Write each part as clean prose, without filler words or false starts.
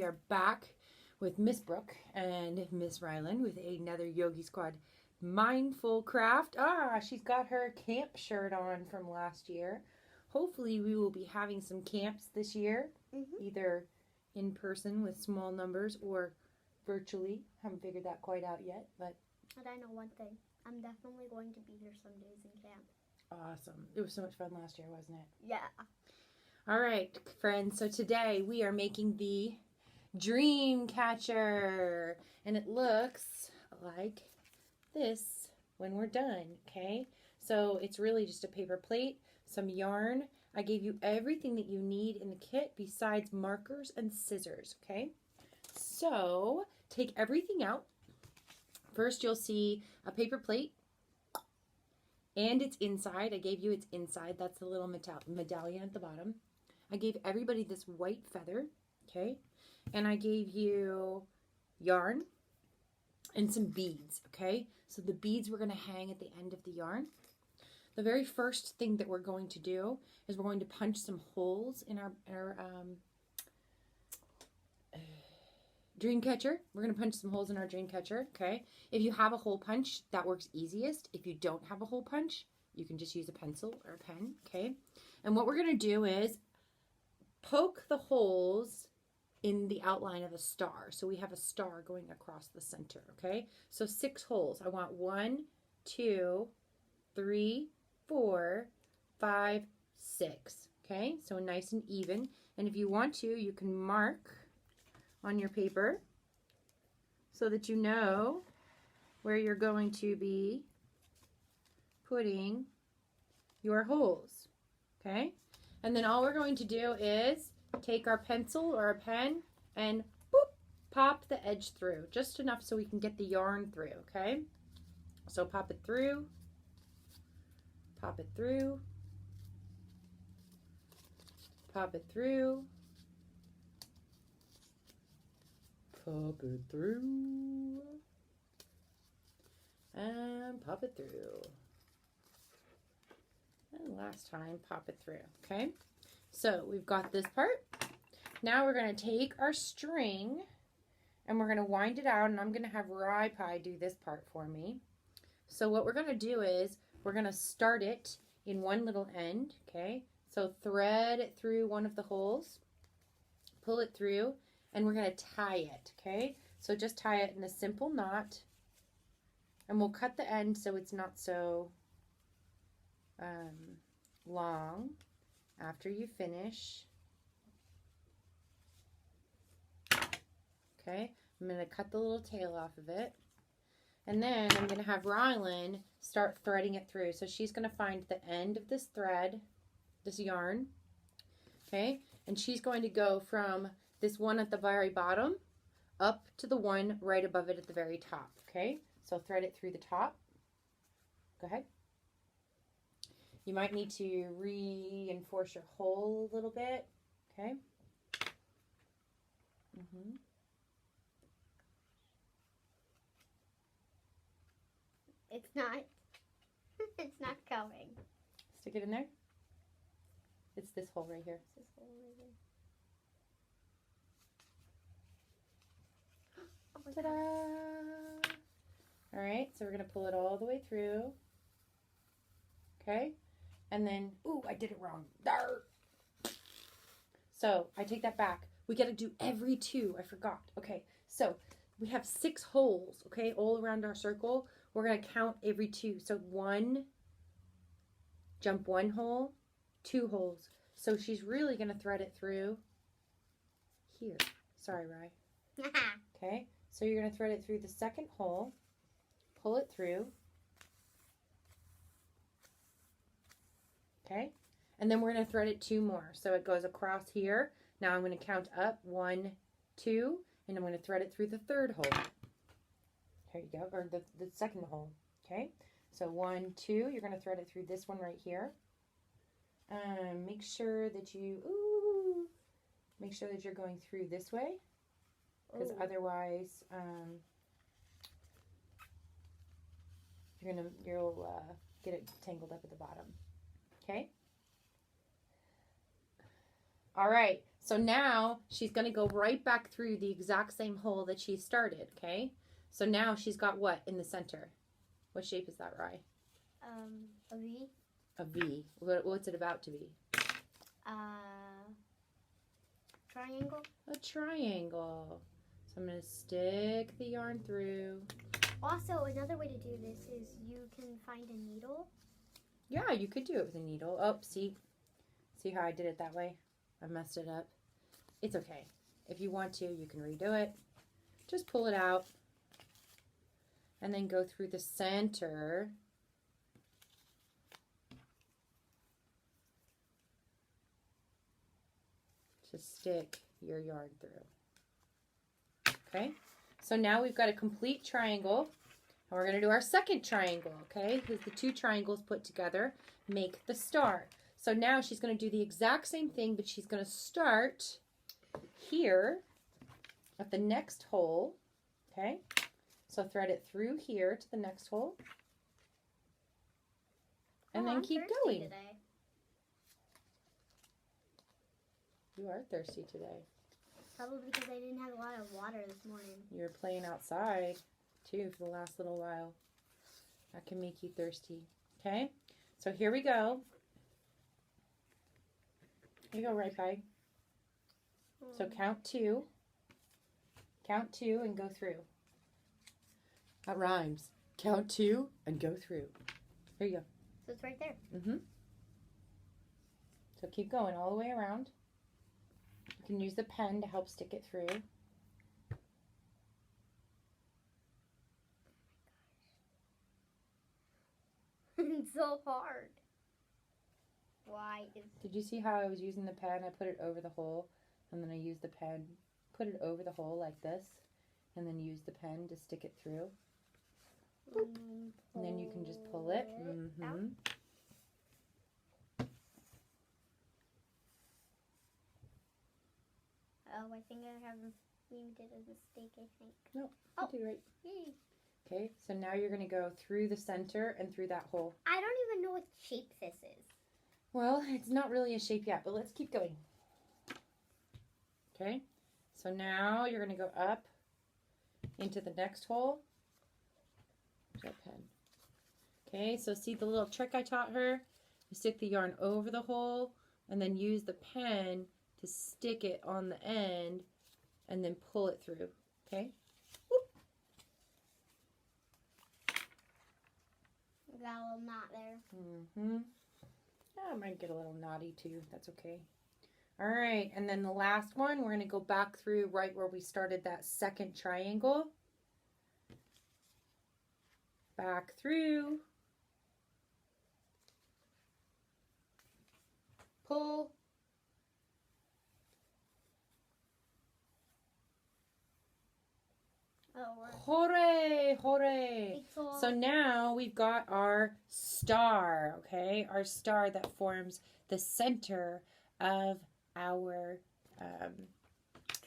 we are back with Miss Brooke and Miss Ryland with another Yogi Squad mindful craft. She's got her camp shirt on from last year. Hopefully we will be having some camps this year, either in person with small numbers or virtually. Haven't figured that quite out yet, but... And I know one thing. I'm definitely going to be here some days in camp. Awesome. It was so much fun last year, wasn't it? Yeah. All right, friends. So today we are making the dream catcher. And it looks like this when we're done, okay? So it's really just a paper plate, some yarn. I gave you everything that you need in the kit besides markers and scissors, okay? So take everything out. First, you'll see a paper plate and its inside. I gave you its inside. That's the little medallion at the bottom. I gave everybody this white feather, okay? And I gave you yarn and some beads, okay? So the beads we're going to hang at the end of the yarn. The very first thing that we're going to do is we're going to punch some holes in our dream catcher. We're going to punch some holes in our dream catcher, okay? If you have a hole punch, that works easiest. If you don't have a hole punch, you can just use a pencil or a pen, okay? And what we're going to do is poke the holes in the outline of a star. So we have a star going across the center, okay? So 6 holes. I want 1, 2, 3, 4, 5, 6, okay? So nice and even. And if you want to, you can mark on your paper so that you know where you're going to be putting your holes, okay? And then all we're going to do is take our pencil or a pen and boop, pop the edge through, just enough so we can get the yarn through, okay? So pop it through, pop it through, pop it through, pop it through, and pop it through. And last time, pop it through, okay? So we've got this part. Now we're going to take our string and we're going to wind it out, and I'm going to have Rye Pie do this part for me. So what we're going to do is we're going to start it in one little end, okay? So thread it through one of the holes, pull it through, and we're going to tie it, okay? So just tie it in a simple knot, and we'll cut the end so it's not so long after you finish. Okay, I'm going to cut the little tail off of it. And then I'm going to have Ryland start threading it through. So she's going to find the end of this thread, this yarn, okay? And she's going to go from this one at the very bottom up to the one right above it at the very top, okay? So thread it through the top. Go ahead. You might need to reinforce your hole a little bit, okay? It's not going. Stick it in there. It's this hole right here. This hole right here. Oh my Ta-da! God. All right, so we're going to pull it all the way through. Okay? And then, ooh, I did it wrong. Darn. So I take that back. We got to do every 2. I forgot. Okay, so we have 6 holes, okay, all around our circle. We're going to count every 2. So 1, jump 1 hole, 2 holes. So she's really going to thread it through here. Sorry, Rye. Okay, so you're going to thread it through the second hole, pull it through. Okay, and then we're going to thread it 2 more. So it goes across here. Now I'm going to count up 1, 2, and I'm going to thread it through the third hole. There you go, or the second hole. Okay, so 1, 2, you're going to thread it through this one right here. Make sure that you're going through this way, because otherwise you'll get it tangled up at the bottom. Okay. All right. So now she's going to go right back through the exact same hole that she started, okay? So now she's got what in the center? What shape is that, Rye? A V. A V. What's it about to be? Triangle. A triangle. So I'm going to stick the yarn through. Also, another way to do this is you can find a needle. Yeah, you could do it with a needle. Oh, see how I did it that way? I messed it up. It's okay. If you want to, you can redo it. Just pull it out and then go through the center. To stick your yarn through. Okay, so now we've got a complete triangle, and we're going to do our second triangle, okay? Because the two triangles put together make the star. So now she's going to do the exact same thing, but she's going to start here at the next hole, okay? So thread it through here to the next hole, and then I'm keep thirsty going. today. You are thirsty today. Probably because I didn't have a lot of water this morning. You were playing outside, too, for the last little while. That can make you thirsty. Okay? So here we go. Here you go, right by. So count 2. Count 2 and go through. That rhymes. Count 2 and go through. Here you go. So it's right there. Mm-hmm. So keep going all the way around. You can use the pen to help stick it through. It's so hard. Why is... Did you see how I was using the pen? I put it over the hole, and then I used the pen, put it over the hole like this, and then use the pen to stick it through. And then you can just pull it. Mm-hmm. Oh, I think I have you did a mistake, I think. No, Oh. you did right. Yay. Okay, so now you're going to go through the center and through that hole. I don't even know what shape this is. Well, it's not really a shape yet, but let's keep going. Okay, so now you're going to go up into the next hole. That pen. Okay, so see the little trick I taught her? You stick the yarn over the hole and then use the pen to stick it on the end and then pull it through. Okay? Whoop. Got a little knot there. Mm-hmm. Yeah, I might get a little naughty too. That's okay. All right, and then the last one, we're going to go back through right where we started that second triangle. Back through. Pull. Hooray, hooray. So now we've got our star, okay? Our star that forms the center of our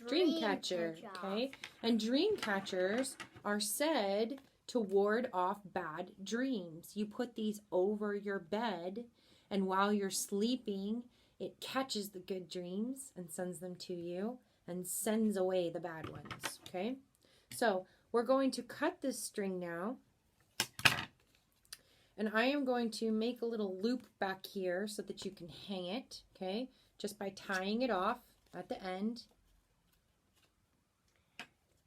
dream catcher, okay? And dream catchers are said to ward off bad dreams. You put these over your bed, and while you're sleeping, it catches the good dreams and sends them to you and sends away the bad ones, okay? So we're going to cut this string now, and I am going to make a little loop back here so that you can hang it, okay, just by tying it off at the end.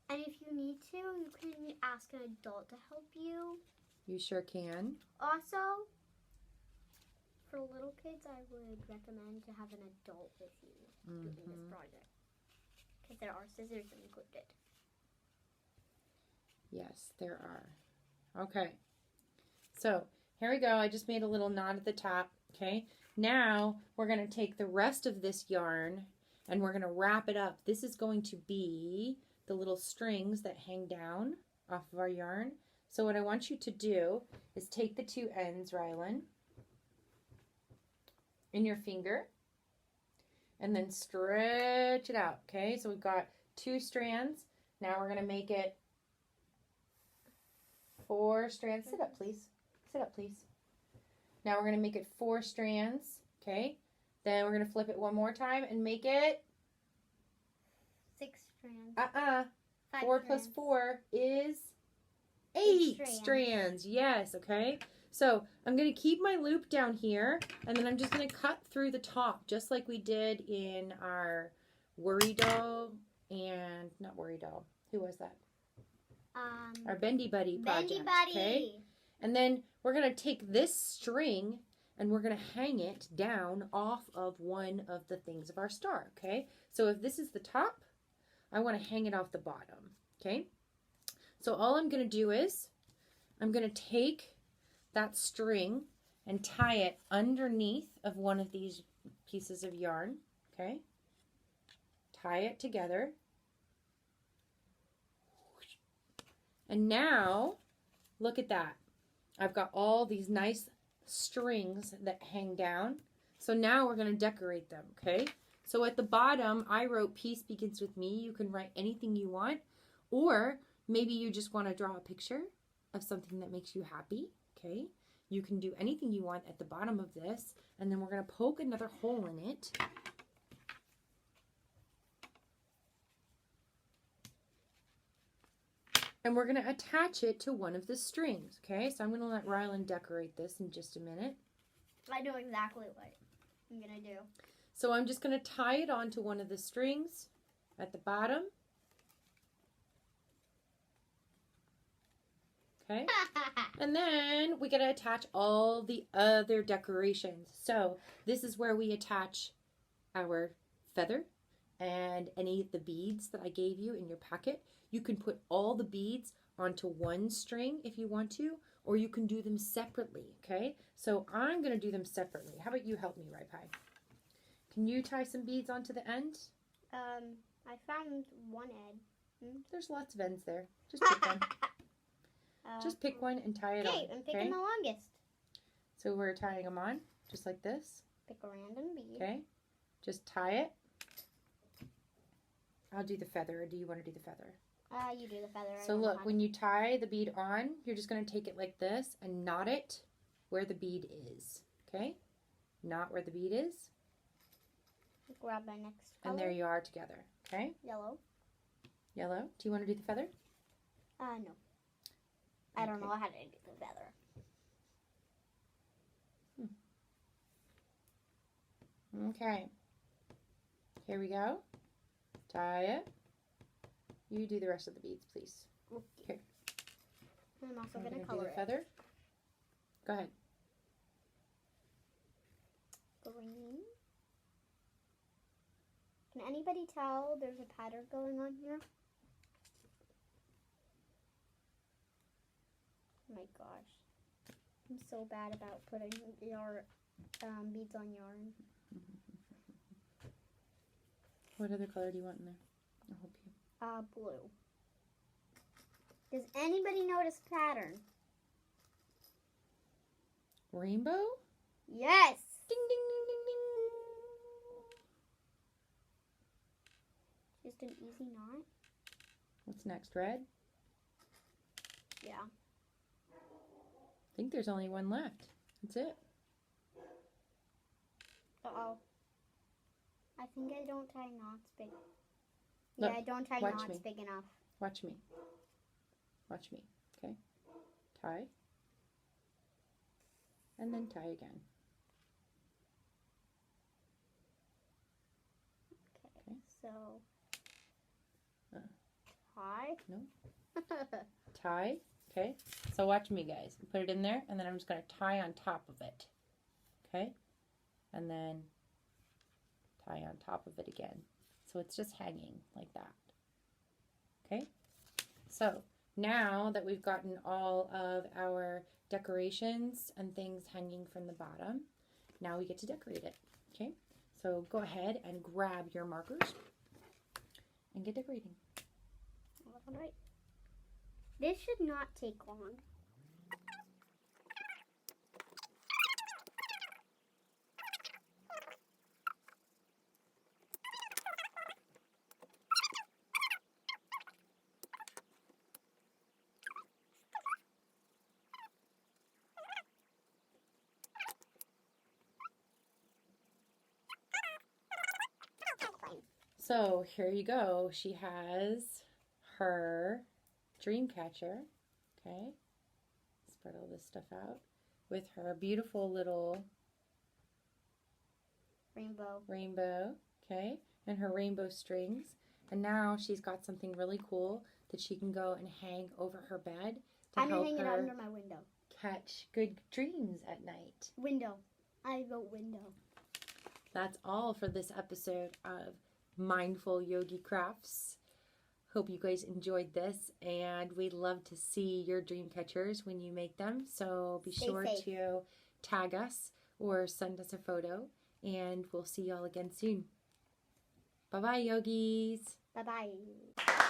And if you need to, you can ask an adult to help you. You sure can. Also, for little kids, I would recommend to have an adult with you doing this project, because there are scissors included. Yes, there are. Okay. So, here we go. I just made a little knot at the top, okay? Now, we're going to take the rest of this yarn and we're going to wrap it up. This is going to be the little strings that hang down off of our yarn. So what I want you to do is take the two ends, Rylan, in your finger and then stretch it out, okay? So we've got 2 strands. Now we're going to make it 4 strands. Sit up, please. Sit up, please. Now we're going to make it 4 strands, okay? Then we're going to flip it one more time and make it 6 strands. 5 4 plus strands. 4 is 8 strands. strands. Yes, okay. So I'm going to keep my loop down here, and then I'm just going to cut through the top, just like we did in our Worry Doll and, not Worry Doll, who was that? Our Bendy Buddy project. Bendy Buddy. Okay? And then we're going to take this string and we're going to hang it down off of one of the things of our star, okay? So if this is the top, I want to hang it off the bottom, okay? So all I'm going to do is I'm going to take that string and tie it underneath of one of these pieces of yarn, okay? Tie it together. And now, look at that. I've got all these nice strings that hang down. So now we're going to decorate them, okay? So at the bottom, I wrote Peace Begins With Me. You can write anything you want. Or maybe you just want to draw a picture of something that makes you happy, okay? You can do anything you want at the bottom of this. And then we're going to poke another hole in it. And we're going to attach it to one of the strings, okay? So I'm going to let Rylan decorate this in just a minute. I know exactly what I'm going to do. So I'm just going to tie it onto one of the strings at the bottom. Okay? And then we got to attach all the other decorations. So this is where we attach our feather and any of the beads that I gave you in your packet. You can put all the beads onto one string if you want to, or you can do them separately, okay? So I'm going to do them separately. How about you help me, Rai Pai? Can you tie some beads onto the end? I found one end. There's lots of ends there. Just pick one. Just pick one and tie it on. Okay, I'm picking the longest. So we're tying them on, just like this. Pick a random bead. Okay. Just tie it. I'll do the feather, or do you want to do the feather? You do the feather. So look, when you tie the bead on, you're just going to take it like this and knot it where the bead is. Okay? Knot where the bead is. Grab my next color. And there you are together. Okay? Yellow. Yellow. Do you want to do the feather? No. I don't know how to do the feather. Okay. Here we go. Tie it. You do the rest of the beads, please. Okay. Here. I'm also I'm going to do color the it. feather. Go ahead. Green. Can anybody tell there's a pattern going on here? Oh my gosh. I'm so bad about putting your beads on yarn. What other color do you want in there? I'll help you. Blue. Does anybody notice pattern? Rainbow? Yes! Ding, ding, ding, ding, ding. Just an easy knot. What's next? Red? Yeah. I think there's only one left. That's it. Uh-oh. I think I don't tie knots big. Look, Yeah, I don't tie watch knots me. big enough. Watch me. Watch me. Okay? Tie. And then tie again. Okay. So Uh. tie. No. Tie. Okay? So watch me, guys. Put it in there, and then I'm just going to tie on top of it. Okay? And then tie on top of it again. So it's just hanging like that. Okay? So now that we've gotten all of our decorations and things hanging from the bottom, now we get to decorate it. Okay? So go ahead and grab your markers and get decorating. All right. This should not take long. So here you go. She has her dream catcher. Okay. Spread all this stuff out with her beautiful little rainbow. Okay. And her rainbow strings. And now she's got something really cool that she can go and hang over her bed to I'm help hanging it her under my window. catch good dreams at night. Window. I vote window. That's all for this episode of Mindful Yogi Crafts. Hope you guys enjoyed this, and we'd love to see your dream catchers when you make them. So be Stay sure safe. to tag us or send us a photo, and we'll see y'all again soon. Bye-bye, yogis. Bye-bye.